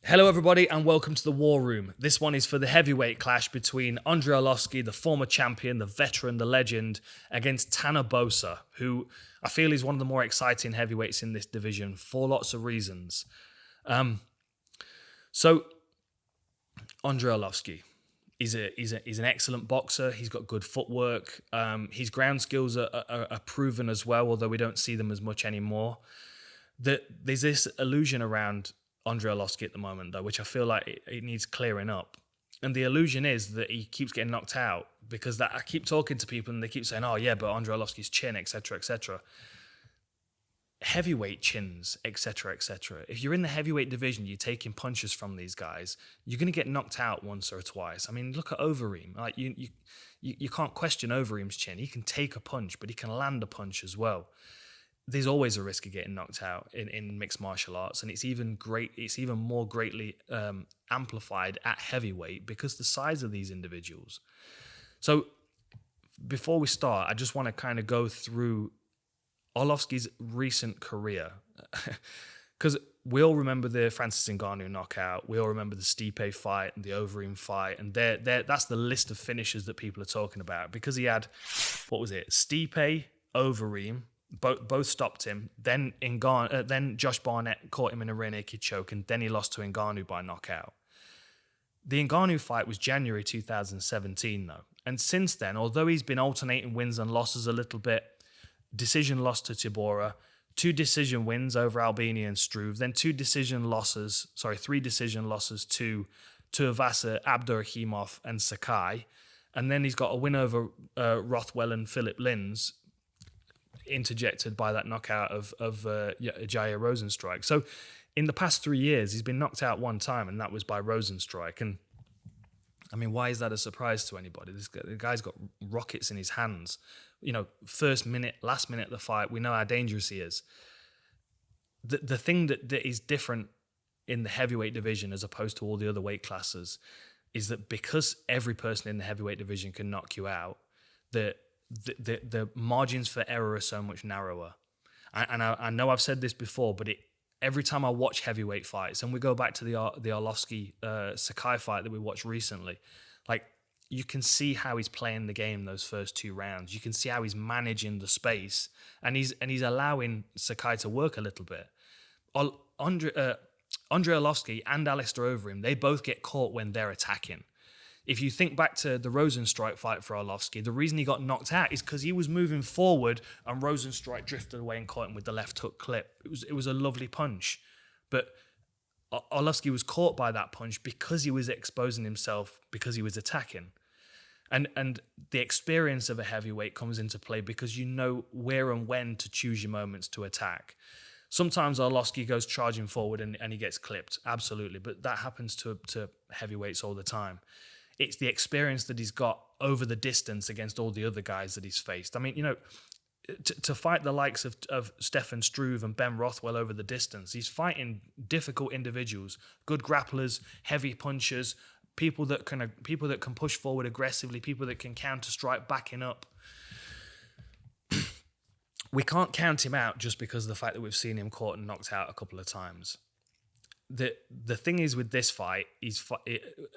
Hello everybody and welcome to the War Room. This one is for the heavyweight clash between Andrei Arlovski, the former champion, the veteran, the legend, against Tanner Boser, who I feel is one of the more exciting heavyweights in this division for lots of reasons. So Andrei Arlovski, he's an excellent boxer. He's got good footwork. His ground skills are proven as well, although we don't see them as much anymore. There's this illusion around Andrei Arlovski at the moment, though, which I feel like it needs clearing up. And the illusion is that he keeps getting knocked out because I keep talking to people and they keep saying, oh, yeah, but Andrei Arlovski's chin, etc., etc. Heavyweight chins, etc., etc. If you're in the heavyweight division, you're taking punches from these guys, you're going to get knocked out once or twice. I mean, look at Overeem. Like you can't question Overeem's chin. He can take a punch, but he can land a punch as well. There's always a risk of getting knocked out in mixed martial arts, and it's even more greatly amplified at heavyweight because the size of these individuals. So before we start, I just want to kind of go through Arlovski's recent career, because we all remember the Francis Ngannou knockout, we all remember the Stipe fight and the Overeem fight, and that's the list of finishes that people are talking about, because he had, Stipe, Overeem, both stopped him. Then Josh Barnett caught him in a rear naked choke, and then he lost to Ngannou by knockout. The Ngannou fight was January 2017, though. And since then, although he's been alternating wins and losses a little bit, decision loss to Tybura, 2 decision wins over Albini and Struve, then 3 decision losses to Tuivasa, Abdurakhimov, and Sakai. And then he's got a win over Rothwell and Philip Lins, interjected by that knockout of Jair Rosenstrike. So in the past 3 years, he's been knocked out one time, and that was by Rosenstrike. And I mean, why is that a surprise to anybody? The guy's got rockets in his hands. You know, first minute, last minute of the fight, we know how dangerous he is. The thing that is different in the heavyweight division as opposed to all the other weight classes is that because every person in the heavyweight division can knock you out, the margins for error are so much narrower. And I know I've said this before, but every time I watch heavyweight fights, and we go back to the Arlovski Sakai fight that we watched recently, like, you can see how he's playing the game those first 2 rounds. You can see how he's managing the space, and he's allowing Sakai to work a little bit. Andrei Arlovski and Alistair Overeem, they both get caught when they're attacking. If you think back to the Rosenstrike fight for Arlovski, the reason he got knocked out is because he was moving forward and Rosenstrike drifted away and caught him with the left hook clip. It was a lovely punch. But Arlovski was caught by that punch because he was exposing himself, because he was attacking. And the experience of a heavyweight comes into play because you know where and when to choose your moments to attack. Sometimes Arlovski goes charging forward and he gets clipped, absolutely. But that happens to heavyweights all the time. It's the experience that he's got over the distance against all the other guys that he's faced. I mean, you know, to fight the likes of Stefan Struve and Ben Rothwell over the distance, he's fighting difficult individuals, good grapplers, heavy punchers, people that can push forward aggressively, people that can counter strike backing up. We can't count him out just because of the fact that we've seen him caught and knocked out a couple of times. The thing is with this fight,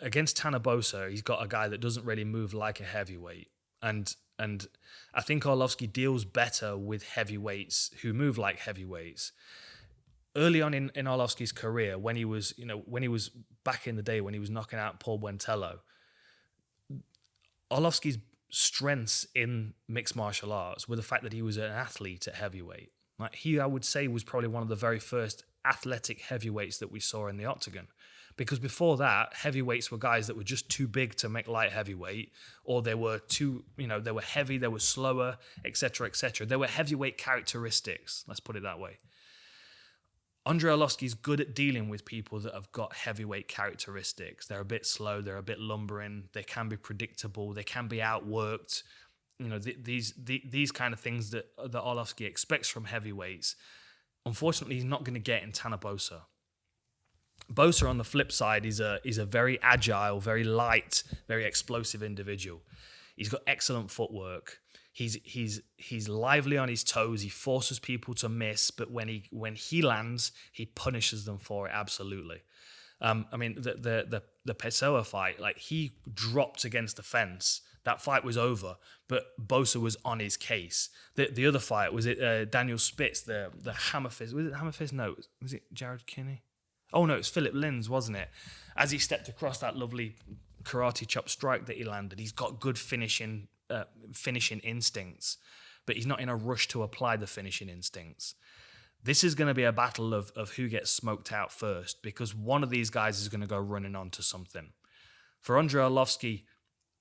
against Tanner Boser, he's got a guy that doesn't really move like a heavyweight, and I think Arlovski deals better with heavyweights who move like heavyweights. Early on in Arlovski's career, when he was back in the day when he was knocking out Paul Buentello, Arlovski's strengths in mixed martial arts were the fact that he was an athlete at heavyweight. Like, he, I would say, was probably one of the very first athletic heavyweights that we saw in the octagon. Because before that, heavyweights were guys that were just too big to make light heavyweight, or they were they were heavy, they were slower, etc., etc. There were heavyweight characteristics, let's put it that way. Andrei Arlovski is good at dealing with people that have got heavyweight characteristics. They're a bit slow, they're a bit lumbering, they can be predictable, they can be outworked. You know, these kind of things that Arlovski expects from heavyweights. Unfortunately, he's not going to get in Tanner Boser. Boser, on the flip side, is a very agile, very light, very explosive individual. He's got excellent footwork. He's lively on his toes. He forces people to miss, but when he lands, he punishes them for it absolutely. I mean, the Pessoa fight, like, he dropped against the fence. That fight was over, but Boser was on his case. The other fight, was it Daniel Spitz, the hammer fist? Was it hammer fist? No, was it Jared Kinney? Oh no, it was Philip Linz, wasn't it? As he stepped across that lovely karate chop strike that he landed, he's got good finishing instincts, but he's not in a rush to apply the finishing instincts. This is going to be a battle of who gets smoked out first, because one of these guys is going to go running onto something. For Andrei Arlovski,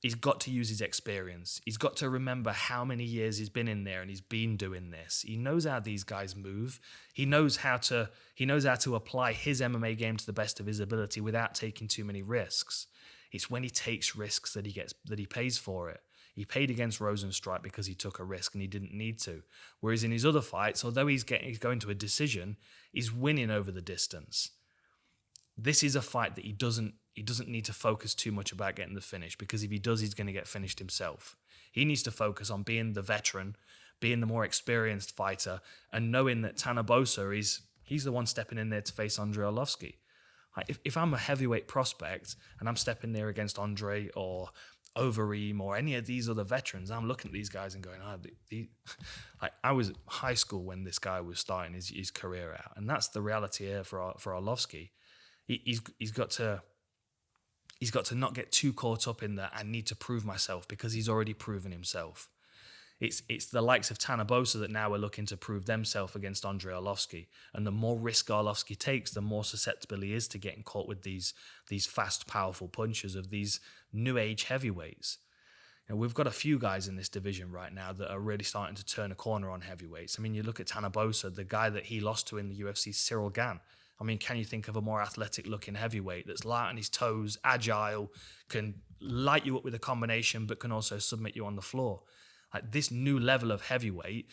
he's got to use his experience. He's got to remember how many years he's been in there and he's been doing this. He knows how these guys move. He knows how to apply his MMA game to the best of his ability without taking too many risks. It's when he takes risks that he pays for it. He paid against Rosenstrike because he took a risk and he didn't need to. Whereas in his other fights, although he's going to a decision, he's winning over the distance. This is a fight that he doesn't need to focus too much about getting the finish, because if he does, he's going to get finished himself. He needs to focus on being the veteran, being the more experienced fighter, and knowing that Tanner Boser he's the one stepping in there to face Andrei Arlovski. Like, if I'm a heavyweight prospect and I'm stepping there against Andre or Overeem or any of these other veterans, I'm looking at these guys and going, I was high school when this guy was starting his career out, and that's the reality here for Arlovski. He's got to not get too caught up in that I need to prove myself, because he's already proven himself. It's the likes of Tanner Boser that now are looking to prove themselves against Andrei Arlovski, and the more risk Arlovski takes, the more susceptible he is to getting caught with these fast, powerful punches of these new age heavyweights. And we've got a few guys in this division right now that are really starting to turn a corner on heavyweights. I mean, you look at Tanner Boser, the guy that he lost to in the UFC, Cyril Gane. I mean, can you think of a more athletic-looking heavyweight that's light on his toes, agile, can light you up with a combination, but can also submit you on the floor? Like, this new level of heavyweight,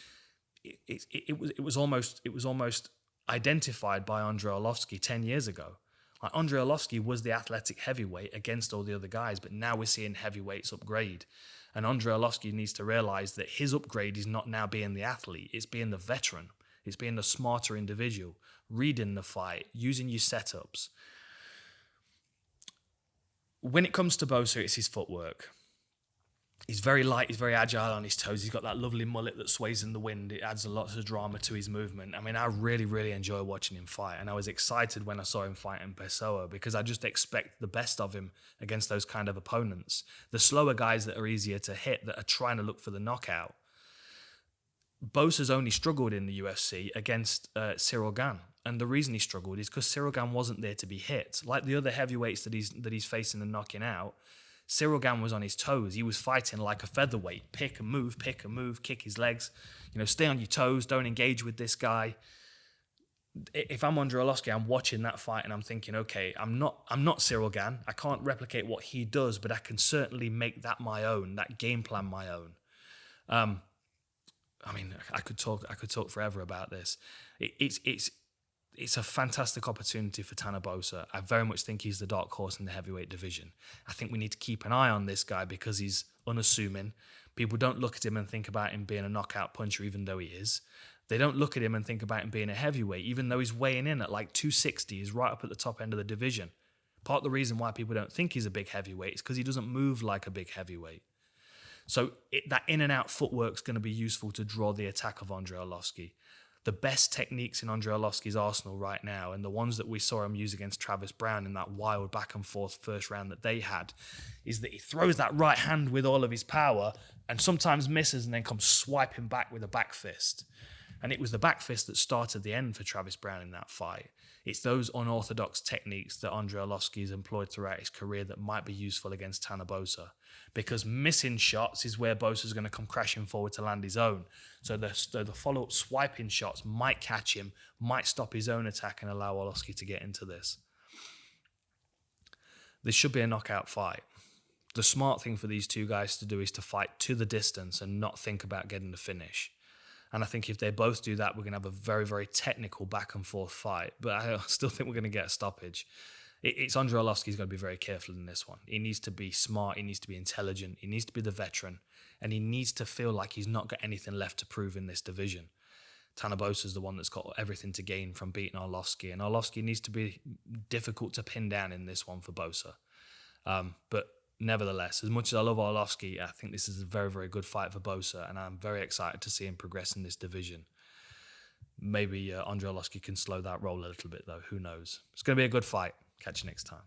it was almost identified by Andrei Arlovski 10 years ago. Like, Andrei Arlovski was the athletic heavyweight against all the other guys, but now we're seeing heavyweights upgrade. And Andrei Arlovski needs to realize that his upgrade is not now being the athlete, it's being the veteran. It's being the smarter individual, reading the fight, using your setups. When it comes to Boser, it's his footwork. He's very light, he's very agile on his toes. He's got that lovely mullet that sways in the wind. It adds a lot of drama to his movement. I mean, I really, really enjoy watching him fight. And I was excited when I saw him fight in Pessoa, because I just expect the best of him against those kind of opponents. The slower guys that are easier to hit, that are trying to look for the knockout. Boser's only struggled in the UFC against Cyril Gane. And the reason he struggled is because Cyril Gane wasn't there to be hit. Like the other heavyweights that he's facing and knocking out, Cyril Gane was on his toes. He was fighting like a featherweight. Pick and move, kick his legs. Stay on your toes, don't engage with this guy. If I'm Andrei Arlovski, I'm watching that fight and I'm thinking, okay, I'm not Cyril Gane. I can't replicate what he does, but I can certainly make that my own, that game plan my own. I mean, I could talk forever about this. It's a fantastic opportunity for Tanner Boser. I very much think he's the dark horse in the heavyweight division. I think we need to keep an eye on this guy because he's unassuming. People don't look at him and think about him being a knockout puncher, even though he is. They don't look at him and think about him being a heavyweight, even though he's weighing in at like 260. He's right up at the top end of the division. Part of the reason why people don't think he's a big heavyweight is because he doesn't move like a big heavyweight. So that in and out footwork is going to be useful to draw the attack of Andrei Arlovski. The best techniques in Andrei Arlovski's arsenal right now, and the ones that we saw him use against Travis Brown in that wild back and forth first round that they had, is that he throws that right hand with all of his power and sometimes misses and then comes swiping back with a back fist. And it was the back fist that started the end for Travis Brown in that fight. It's those unorthodox techniques that Andrei Arlovski has employed throughout his career that might be useful against Tanner Boser. Because missing shots is where Boser's going to come crashing forward to land his own. So the follow-up swiping shots might catch him, might stop his own attack and allow Arlovski to get into this. This should be a knockout fight. The smart thing for these two guys to do is to fight to the distance and not think about getting the finish. And I think if they both do that, we're going to have a very, very technical back and forth fight. But I still think we're going to get a stoppage. It's Andrei Arlovski's got to be very careful in this one. He needs to be smart. He needs to be intelligent. He needs to be the veteran. And he needs to feel like he's not got anything left to prove in this division. Tanner Boser's the one that's got everything to gain from beating Arlovski. And Arlovski needs to be difficult to pin down in this one for Boser. But nevertheless, as much as I love Arlovski, I think this is a very, very good fight for Boser. And I'm very excited to see him progress in this division. Maybe Andrei Arlovski can slow that roll a little bit, though. Who knows? It's going to be a good fight. Catch you next time.